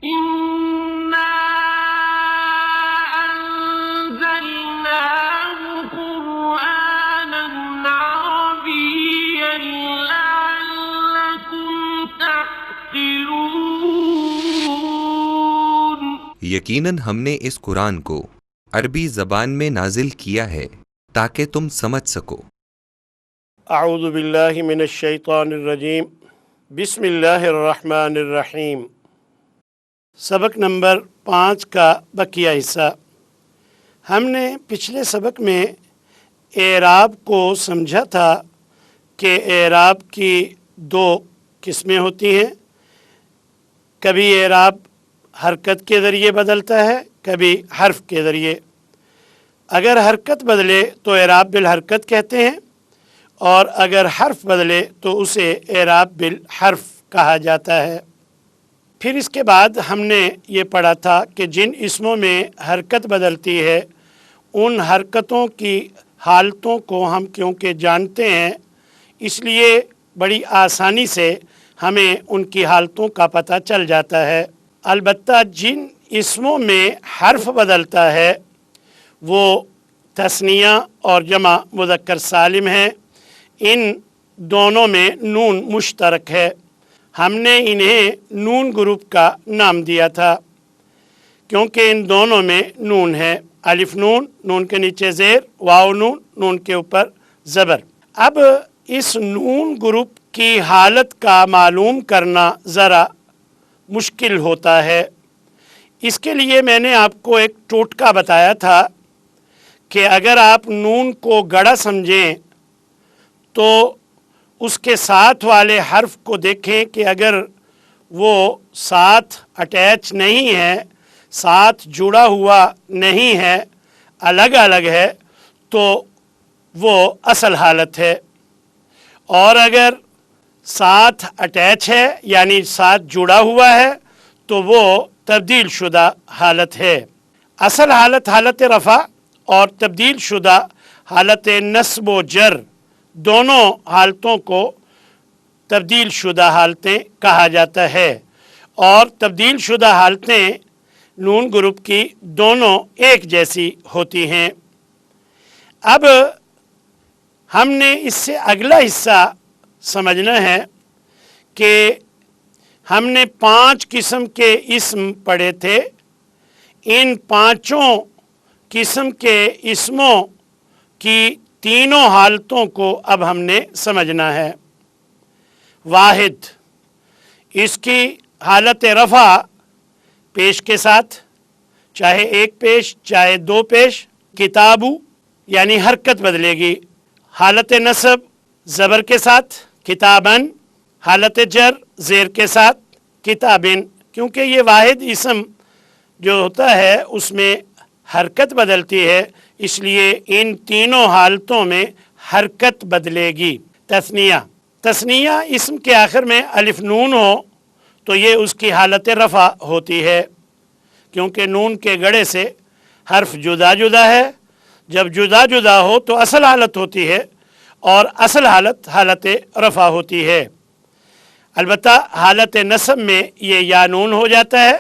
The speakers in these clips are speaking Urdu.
إنا أنزلناه قرآنا عربيا لعلكم تعقلون۔ یقیناً ہم نے اس قرآن کو عربی زبان میں نازل کیا ہے تاکہ تم سمجھ سکو۔ اعوذ باللہ من الشیطان الرجیم، بسم اللہ الرحمن الرحیم۔ سبق نمبر 5 کا بقیہ حصہ۔ ہم نے پچھلے سبق میں اعراب کو سمجھا تھا کہ اعراب کی 2 قسمیں ہوتی ہیں، کبھی اعراب حرکت کے ذریعے بدلتا ہے، کبھی حرف کے ذریعے۔ اگر حرکت بدلے تو اعراب بالحرکت کہتے ہیں، اور اگر حرف بدلے تو اسے اعراب بالحرف کہا جاتا ہے۔ پھر اس کے بعد ہم نے یہ پڑھا تھا کہ جن اسموں میں حرکت بدلتی ہے ان حرکتوں کی حالتوں کو ہم کیونکہ جانتے ہیں، اس لیے بڑی آسانی سے ہمیں ان کی حالتوں کا پتہ چل جاتا ہے۔ البتہ جن اسموں میں حرف بدلتا ہے وہ تثنیہ اور جمع مذکر سالم ہیں، ان دونوں میں نون مشترک ہے۔ ہم نے انہیں نون گروپ کا نام دیا تھا کیونکہ ان دونوں میں نون ہے، الف نون، نون کے نیچے زیر، واو نون، نون کے اوپر زبر۔ اب اس نون گروپ کی حالت کا معلوم کرنا ذرا مشکل ہوتا ہے۔ اس کے لیے میں نے آپ کو ایک ٹوٹکا بتایا تھا کہ اگر آپ نون کو گڑا سمجھیں تو اس کے ساتھ والے حرف کو دیکھیں کہ اگر وہ ساتھ اٹیچ نہیں ہے، ساتھ جڑا ہوا نہیں ہے، الگ الگ ہے، تو وہ اصل حالت ہے، اور اگر ساتھ اٹیچ ہے یعنی ساتھ جڑا ہوا ہے تو وہ تبدیل شدہ حالت ہے۔ اصل حالت حالت رفع اور تبدیل شدہ حالت نصب و جر، دونوں حالتوں کو تبدیل شدہ حالتیں کہا جاتا ہے، اور تبدیل شدہ حالتیں نون گروپ کی دونوں ایک جیسی ہوتی ہیں۔ اب ہم نے اس سے اگلا حصہ سمجھنا ہے کہ ہم نے 5 قسم کے اسم پڑھے تھے، ان 5 قسم کے اسموں کی تینوں حالتوں کو اب ہم نے سمجھنا ہے۔ واحد، اس کی حالت رفع پیش کے ساتھ، چاہے 1 پیش چاہے 2 پیش، کتابو یعنی حرکت بدلے گی۔ حالت نصب زبر کے ساتھ، کتابن۔ حالت جر زیر کے ساتھ، کتابن۔ کیونکہ یہ واحد اسم جو ہوتا ہے اس میں حرکت بدلتی ہے، اس لیے ان تینوں حالتوں میں حرکت بدلے گی۔ تثنیہ، تثنیہ اسم کے آخر میں الف نون ہو تو یہ اس کی حالت رفع ہوتی ہے، کیونکہ نون کے گڑے سے حرف جدا جدا ہے، جب جدا جدا ہو تو اصل حالت ہوتی ہے، اور اصل حالت حالت رفع ہوتی ہے۔ البتہ حالت نصب میں یہ یا نون ہو جاتا ہے،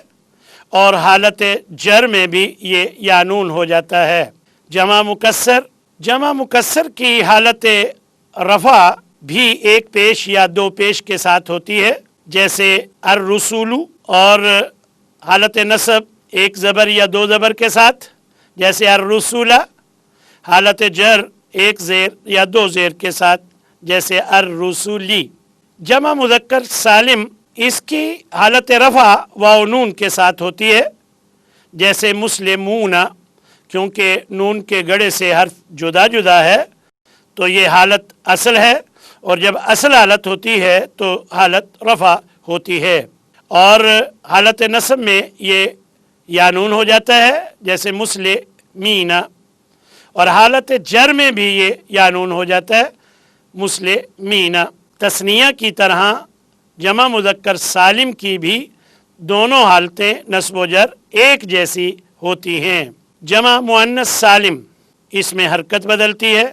اور حالت جر میں بھی یہ یا نون ہو جاتا ہے۔ جمع مکسر، جمع مکسر کی حالت رفع بھی 1 پیش یا 2 پیش کے ساتھ ہوتی ہے، جیسے الرسول، اور حالت نصب 1 زبر یا 2 زبر کے ساتھ، جیسے الرسول۔ حالت جر 1 زیر یا 2 زیر کے ساتھ، جیسے الرسولی۔ جمع مذکر سالم، اس کی حالت رفع واو نون کے ساتھ ہوتی ہے، جیسے مسلمون، کیونکہ نون کے گڑے سے حرف جدا جدا ہے تو یہ حالت اصل ہے، اور جب اصل حالت ہوتی ہے تو حالت رفع ہوتی ہے۔ اور حالت نصب میں یہ یا نون ہو جاتا ہے، جیسے مسلمین، اور حالت جر میں بھی یہ یا نون ہو جاتا ہے، مسلمین۔ تثنیہ کی طرح جمع مذکر سالم کی بھی دونوں حالتیں نصب و جر ایک جیسی ہوتی ہیں۔ جمع مؤنث سالم، اس میں حرکت بدلتی ہے،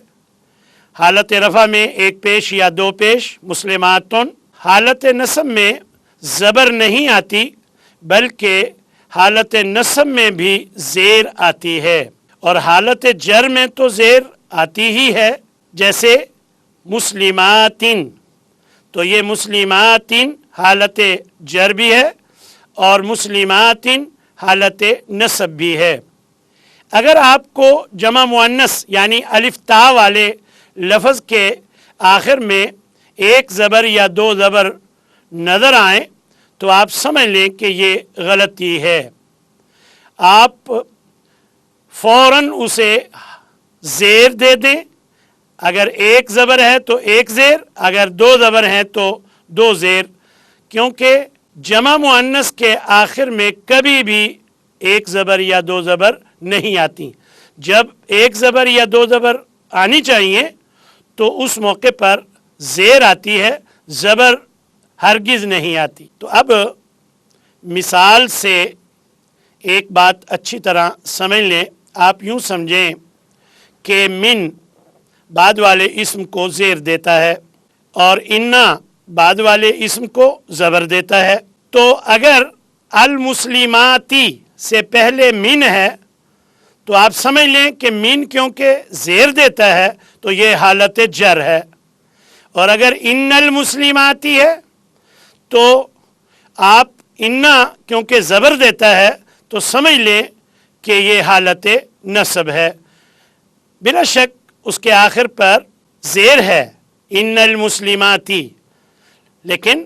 حالت رفع میں 1 پیش یا 2 پیش، مسلماتن۔ حالت نصب میں زبر نہیں آتی، بلکہ حالت نصب میں بھی زیر آتی ہے، اور حالت جر میں تو زیر آتی ہی ہے، جیسے مسلماتن، تو یہ مسلماتن حالت جر بھی ہے اور مسلماتن حالت نصب بھی ہے۔ اگر آپ کو جمع مؤنث یعنی الف تا والے لفظ کے آخر میں ایک زبر یا دو زبر نظر آئیں تو آپ سمجھ لیں کہ یہ غلطی ہے، آپ فوراً اسے زیر دے دیں، اگر ایک زبر ہے تو ایک زیر، اگر دو زبر ہیں تو دو زیر، کیونکہ جمع مؤنث کے آخر میں کبھی بھی ایک زبر یا دو زبر نہیں آتی، جب ایک زبر یا دو زبر آنی چاہیے تو اس موقع پر زیر آتی ہے، زبر ہرگز نہیں آتی۔ تو اب مثال سے ایک بات اچھی طرح سمجھ لیں، آپ یوں سمجھیں کہ من بعد والے اسم کو زیر دیتا ہے اور انا بعد والے اسم کو زبر دیتا ہے، تو اگر المسلماتی سے پہلے من ہے تو آپ سمجھ لیں کہ من کیونکہ زیر دیتا ہے تو یہ حالت جر ہے، اور اگر ان المسلماتی ہے تو آپ انا کیونکہ زبر دیتا ہے تو سمجھ لیں کہ یہ حالت نصب ہے، بلا شک اس کے آخر پر زیر ہے ان المسلماتی، لیکن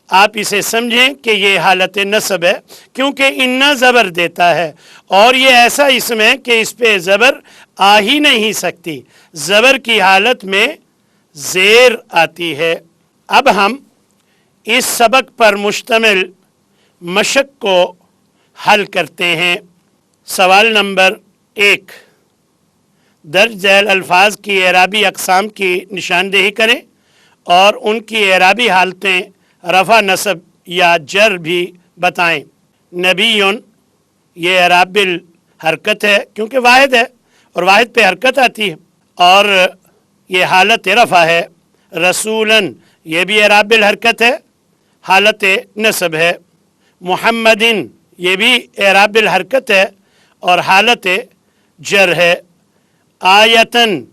آپ اسے سمجھیں کہ یہ حالت نصب ہے کیونکہ انا زبر دیتا ہے، اور یہ ایسا اسم ہے کہ اس پہ زبر آ ہی نہیں سکتی، زبر کی حالت میں زیر آتی ہے۔ اب ہم اس سبق پر مشتمل مشق کو حل کرتے ہیں۔ سوال نمبر 1، درج ذیل الفاظ کی اعرابی اقسام کی نشاندہی کریں اور ان کی اعرابی حالتیں رفع نصب یا جر بھی بتائیں۔ نبیٌ، یہ اعراب بالحرکت ہے کیونکہ واحد ہے اور واحد پہ حرکت آتی ہے، اور یہ حالت رفع ہے۔ رسولاً، یہ بھی اعراب بالحرکت ہے، حالت نصب ہے۔ محمدن، یہ بھی اعراب بالحرکت ہے اور حالت جر ہے۔ آیتن،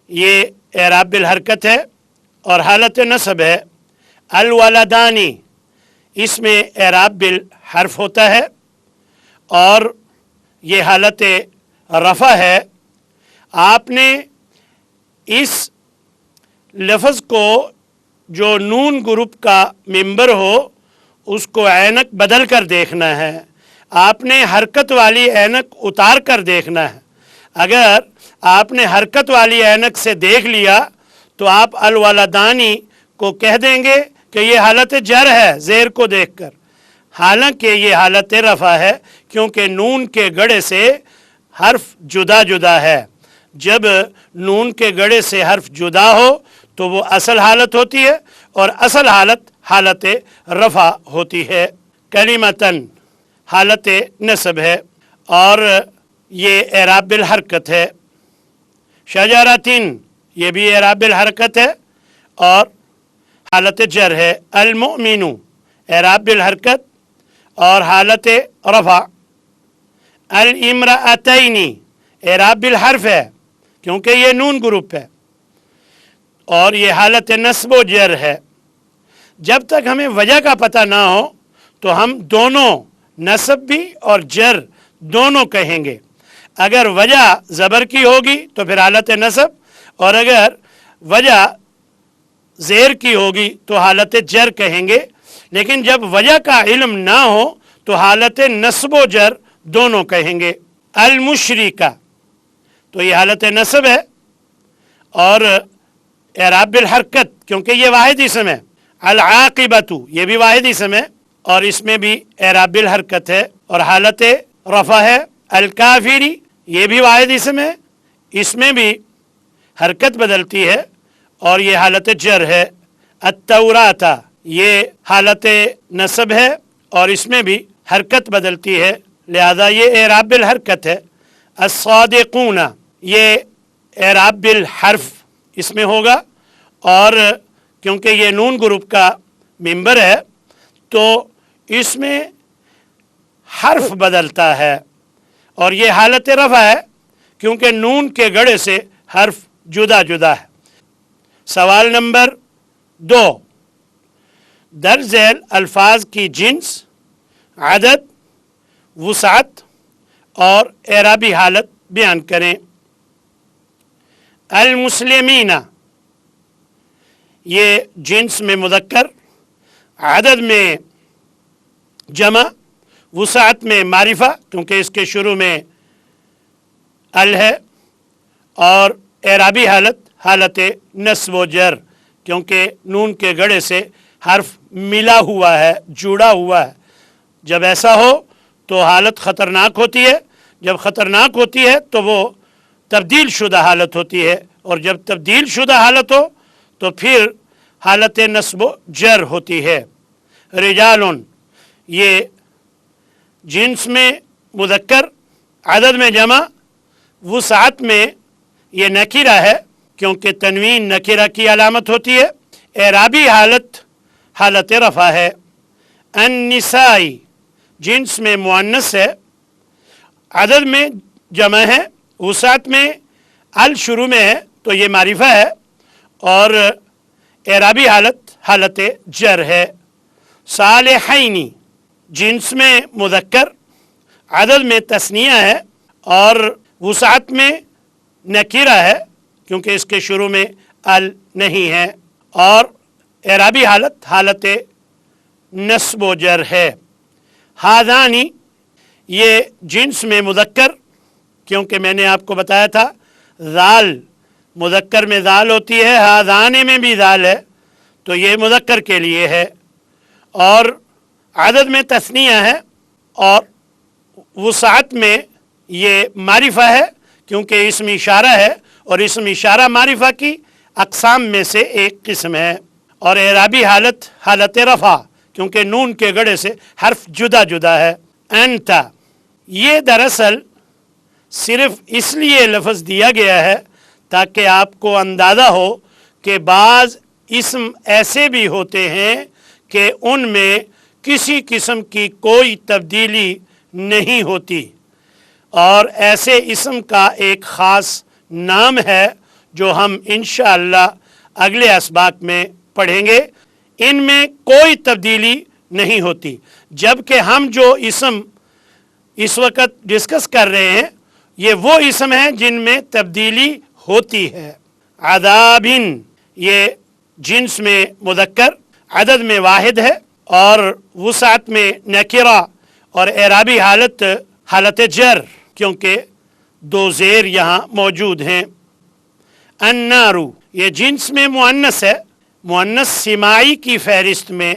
یہ اعراب بالحرکت ہے اور حالت نصب ہے۔ الولدانی، اس میں اعراب بالحرف ہوتا ہے اور یہ حالت رفع ہے۔ آپ نے اس لفظ کو جو نون گروپ کا ممبر ہو اس کو عینک بدل کر دیکھنا ہے، آپ نے حرکت والی عینک اتار کر دیکھنا ہے۔ اگر آپ نے حرکت والی عینک سے دیکھ لیا تو آپ الولدانی کو کہہ دیں گے کہ یہ حالت جر ہے زیر کو دیکھ کر، حالانکہ یہ حالت رفع ہے کیونکہ نون کے گڑے سے حرف جدا جدا ہے۔ جب نون کے گڑے سے حرف جدا ہو تو وہ اصل حالت ہوتی ہے اور اصل حالت حالت رفع ہوتی ہے۔ کلمتن، حالت نصب ہے اور یہ اعراب بالحرکت ہے۔ شجرتن، یہ بھی اعراب بالحرکت ہے اور حالت جر ہے۔ المؤمن، اعراب بالحرکت اور حالت رفع۔ الامرأتین، اعراب بالحرف ہے کیونکہ یہ نون گروپ ہے اور یہ حالت نصب و جر ہے۔ جب تک ہمیں وجہ کا پتہ نہ ہو تو ہم دونوں نصب بھی اور جر دونوں کہیں گے۔ اگر وجہ زبر کی ہوگی تو پھر حالت نصب، اور اگر وجہ زیر کی ہوگی تو حالت جر کہیں گے، لیکن جب وجہ کا علم نہ ہو تو حالت نصب و جر دونوں کہیں گے۔ المشرکہ، تو یہ حالت نصب ہے اور اعراب بالحرکت کیونکہ یہ واحد اسم ہے۔ العاقبۃ، یہ بھی واحد اسم ہے اور اس میں بھی اعراب بالحرکت ہے اور حالت رفع ہے۔ الکافری، یہ بھی واحد اسم ہے، اس میں بھی حرکت بدلتی ہے اور یہ حالت جر ہے۔ التوراۃ، یہ حالت نصب ہے اور اس میں بھی حرکت بدلتی ہے، لہذا یہ اعراب بالحرکت ہے۔ الصادقون، یہ اعراب بالحرف اس میں ہوگا اور کیونکہ یہ نون گروپ کا ممبر ہے تو اس میں حرف بدلتا ہے، اور یہ حالت رفع ہے کیونکہ نون کے گڑے سے حرف جدا جدا ہے۔ سوال نمبر 2، درج ذیل الفاظ کی جنس، عدد، وسعت اور اعرابی حالت بیان کریں۔ المسلمین، یہ جنس میں مذکر، عدد میں جمع، وسعت میں معرفہ کیونکہ اس کے شروع میں ال ہے، اور اعرابی حالت نصب و جر کیونکہ نون کے گڑے سے حرف ملا ہوا ہے، جڑا ہوا ہے۔ جب ایسا ہو تو حالت خطرناک ہوتی ہے، جب خطرناک ہوتی ہے تو وہ تبدیل شدہ حالت ہوتی ہے، اور جب تبدیل شدہ حالت ہو تو پھر حالت نصب و جر ہوتی ہے۔ رجال، یہ جنس میں مذکر، عدد میں جمع، وسعت میں یہ نکرہ ہے کیونکہ تنوین نکرہ کی علامت ہوتی ہے۔ اعرابی حالت رفع ہے۔ النسائی، جنس میں مؤنث ہے، عدد میں جمع ہے، وسعت میں ال شروع میں ہے تو یہ معرفہ ہے، اور اعرابی حالت جر ہے۔ صالحین، جنس میں مذکر، عدد میں تثنیہ ہے اور وسعت میں نکرہ ہے کیونکہ اس کے شروع میں ال نہیں ہے، اور اعرابی حالت نصب و جر ہے۔ ہاذانی، یہ جنس میں مذکر کیونکہ میں نے آپ کو بتایا تھا ذال، مذکر میں ذال ہوتی ہے، ہاذانے میں بھی ذال ہے تو یہ مذکر کے لیے ہے، اور عدد میں تثنیہ ہے، اور وسعت میں یہ معرفہ ہے کیونکہ اسم اشارہ ہے، اور اسم اشارہ معرفہ کی اقسام میں سے ایک قسم ہے۔ اور اعرابی حالت رفع کیونکہ نون کے گڑے سے حرف جدا جدا ہے۔ انت، یہ دراصل صرف اس لیے لفظ دیا گیا ہے تاکہ آپ کو اندازہ ہو کہ بعض اسم ایسے بھی ہوتے ہیں کہ ان میں کسی قسم کی کوئی تبدیلی نہیں ہوتی، اور ایسے اسم کا ایک خاص نام ہے جو ہم انشاءاللہ اگلے اسباق میں پڑھیں گے۔ ان میں کوئی تبدیلی نہیں ہوتی، جبکہ ہم جو اسم اس وقت ڈسکس کر رہے ہیں یہ وہ اسم ہیں جن میں تبدیلی ہوتی ہے۔ عذابن، یہ جنس میں مذکر، عدد میں واحد ہے اور وسعت میں نکرہ، اور اعرابی حالت جر کیونکہ دو زیر یہاں موجود ہیں۔ النار، یہ جنس میں مؤنث ہے، مؤنث سماعی کی فہرست میں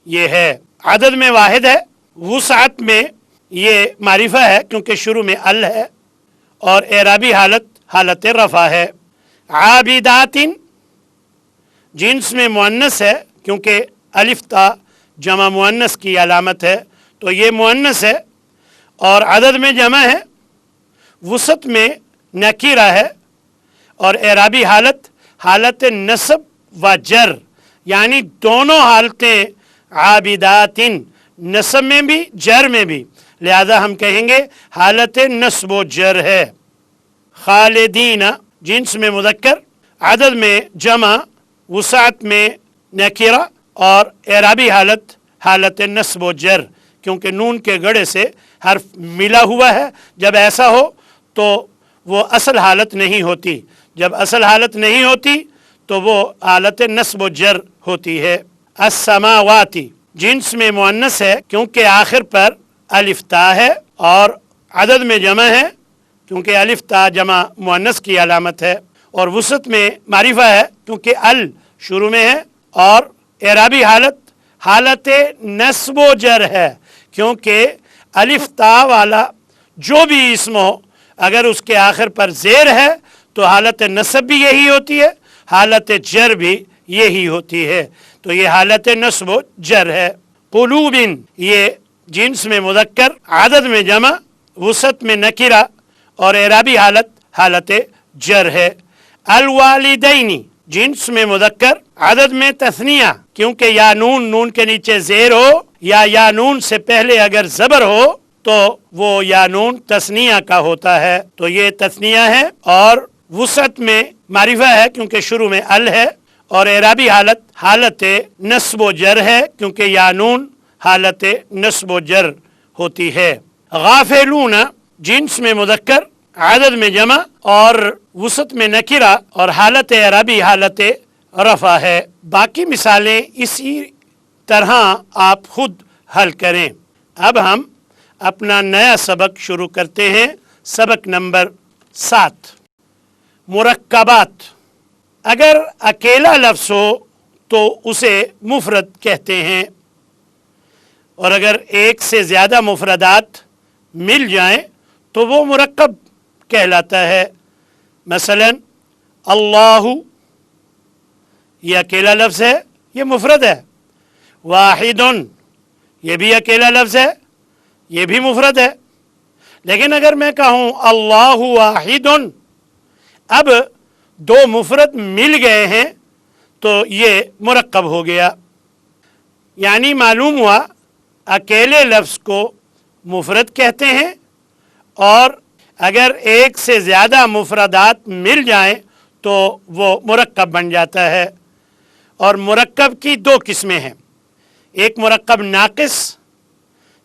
یہ ہے، عدد میں واحد ہے، وسعت میں یہ معرفہ ہے کیونکہ شروع میں ال ہے، اور اعرابی حالت رفع ہے۔ عابدات، جنس میں مؤنث ہے کیونکہ الف تا جمع مؤنث کی علامت ہے تو یہ مؤنث ہے، اور عدد میں جمع ہے، وسعت میں نکرہ ہے، اور اعرابی حالت نصب و جر، یعنی دونوں حالتیں عابدات، نصب میں بھی جر میں بھی، لہذا ہم کہیں گے حالت نصب و جر ہے۔ خالدین، جنس میں مذکر، عدد میں جمع، وسعت میں نکرہ، اور اعرابی حالت نصب و جر کیونکہ نون کے گڑے سے حرف ملا ہوا ہے۔ جب ایسا ہو تو وہ اصل حالت نہیں ہوتی، جب اصل حالت نہیں ہوتی تو وہ حالت نصب و جر ہوتی ہے۔ السماوات، جنس میں مؤنث ہے کیونکہ آخر پر الف تا ہے، اور عدد میں جمع ہے کیونکہ الف تا جمع مؤنث کی علامت ہے، اور وسعت میں معرفہ ہے کیونکہ ال شروع میں ہے، اور اعرابی حالت نصب و جر ہے کیونکہ الف تا والا جو بھی اسم ہو اگر اس کے آخر پر زیر ہے تو حالت نصب بھی یہی ہوتی ہے، حالت جر بھی یہی ہوتی ہے، تو یہ حالت نصب و جر ہے۔ قلوب، یہ جنس میں مذکر، عدد میں جمع، وسعت میں نکرہ، اور اعرابی حالت جر ہے۔ الوالدین، جنس میں مذکر، عدد میں تثنیہ کیونکہ یا نون کے نیچے زیر ہو یا نون سے پہلے اگر زبر ہو تو وہ یا نون تثنیہ کا ہوتا ہے، تو یہ تثنیہ ہے، اور وسعت میں معرفہ ہے کیونکہ شروع میں ال ہے، اور اعرابی حالت نصب و جر ہے کیونکہ یا نون حالت نصب و جر ہوتی ہے۔ غافلون جنس میں مذکر، عدد میں جمع، اور وسعت میں نکرہ، اور حالت اعرابی حالت رفع ہے۔ باقی مثالیں اسی طرح آپ خود حل کریں۔ اب ہم اپنا نیا سبق شروع کرتے ہیں، سبق نمبر 7، مرکبات۔ اگر اکیلا لفظ ہو تو اسے مفرد کہتے ہیں، اور اگر ایک سے زیادہ مفردات مل جائیں تو وہ مرکب کہلاتا ہے۔ مثلا اللہ، یہ اکیلا لفظ ہے، یہ مفرد ہے۔ واحد، یہ بھی اکیلا لفظ ہے، یہ بھی مفرد ہے۔ لیکن اگر میں کہوں اللہ واحد، اب دو مفرد مل گئے ہیں تو یہ مرکب ہو گیا۔ یعنی معلوم ہوا اکیلے لفظ کو مفرد کہتے ہیں، اور اگر ایک سے زیادہ مفردات مل جائیں تو وہ مرکب بن جاتا ہے۔ اور مرکب کی دو قسمیں ہیں، ایک مرکب ناقص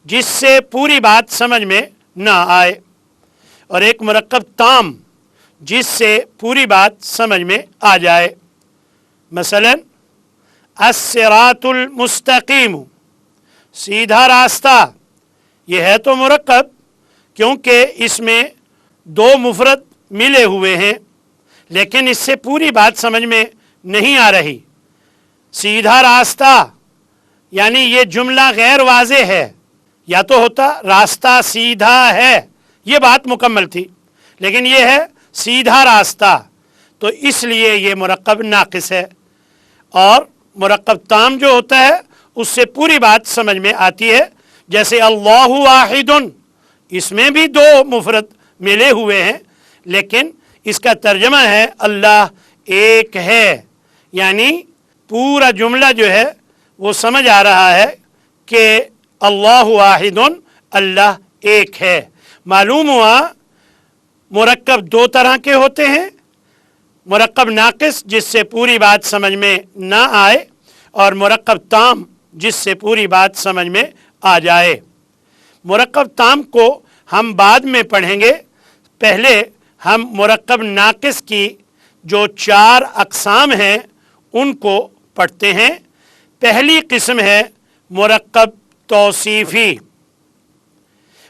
جس سے پوری بات سمجھ میں نہ آئے، اور ایک مرکب تام جس سے پوری بات سمجھ میں آ جائے۔ مثلا الصراط المستقیم، سیدھا راستہ، یہ ہے تو مرکب کیونکہ اس میں دو مفرد ملے ہوئے ہیں، لیکن اس سے پوری بات سمجھ میں نہیں آ رہی۔ سیدھا راستہ یعنی یہ جملہ غیر واضح ہے، یا تو ہوتا راستہ سیدھا ہے، یہ بات مکمل تھی، لیکن یہ ہے سیدھا راستہ، تو اس لیے یہ مرکب ناقص ہے۔ اور مرکب تام جو ہوتا ہے اس سے پوری بات سمجھ میں آتی ہے، جیسے اللہ واحد، اس میں بھی دو مفرد ملے ہوئے ہیں، لیکن اس کا ترجمہ ہے اللہ ایک ہے، یعنی پورا جملہ جو ہے وہ سمجھ آ رہا ہے کہ اللہ واحد، اللہ ایک ہے۔ معلوم ہوا مرکب دو طرح کے ہوتے ہیں، مرکب ناقص جس سے پوری بات سمجھ میں نہ آئے، اور مرکب تام جس سے پوری بات سمجھ میں آ جائے۔ مرکب تام کو ہم بعد میں پڑھیں گے، پہلے ہم مرکب ناقص کی جو 4 اقسام ہیں ان کو پڑھتے ہیں۔ پہلی قسم ہے مرکب توصیفی۔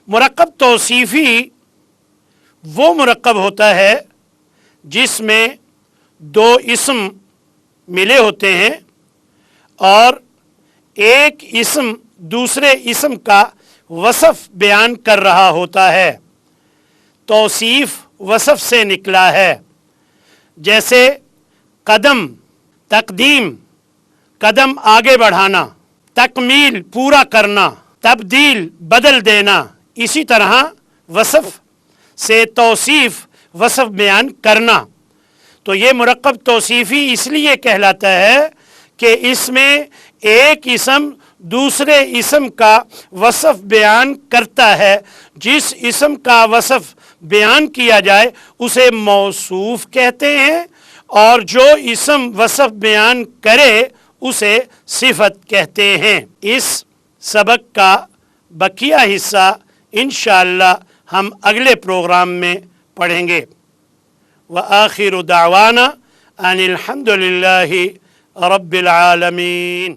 مرکب توصیفی وہ مرکب ہوتا ہے جس میں 2 اسم ملے ہوتے ہیں اور ایک اسم دوسرے اسم کا وصف بیان کر رہا ہوتا ہے۔ توصیف وصف سے نکلا ہے، جیسے قدم تقدیم، قدم آگے بڑھانا، تکمیل پورا کرنا، تبدیل بدل دینا۔ اسی طرح وصف سے توصیف وصف بیان کرنا، تو یہ مرکب توصیفی اس لیے کہلاتا ہے کہ اس میں ایک اسم دوسرے اسم کا وصف بیان کرتا ہے۔ جس اسم کا وصف بیان کیا جائے اسے موصوف کہتے ہیں، اور جو اسم وصف بیان کرے اسے صفت کہتے ہیں۔ اس سبق کا بقیہ حصہ انشاءاللہ ہم اگلے پروگرام میں پڑھیں گے۔ وآخر دعوانا ان الحمد للہ رب العالمین۔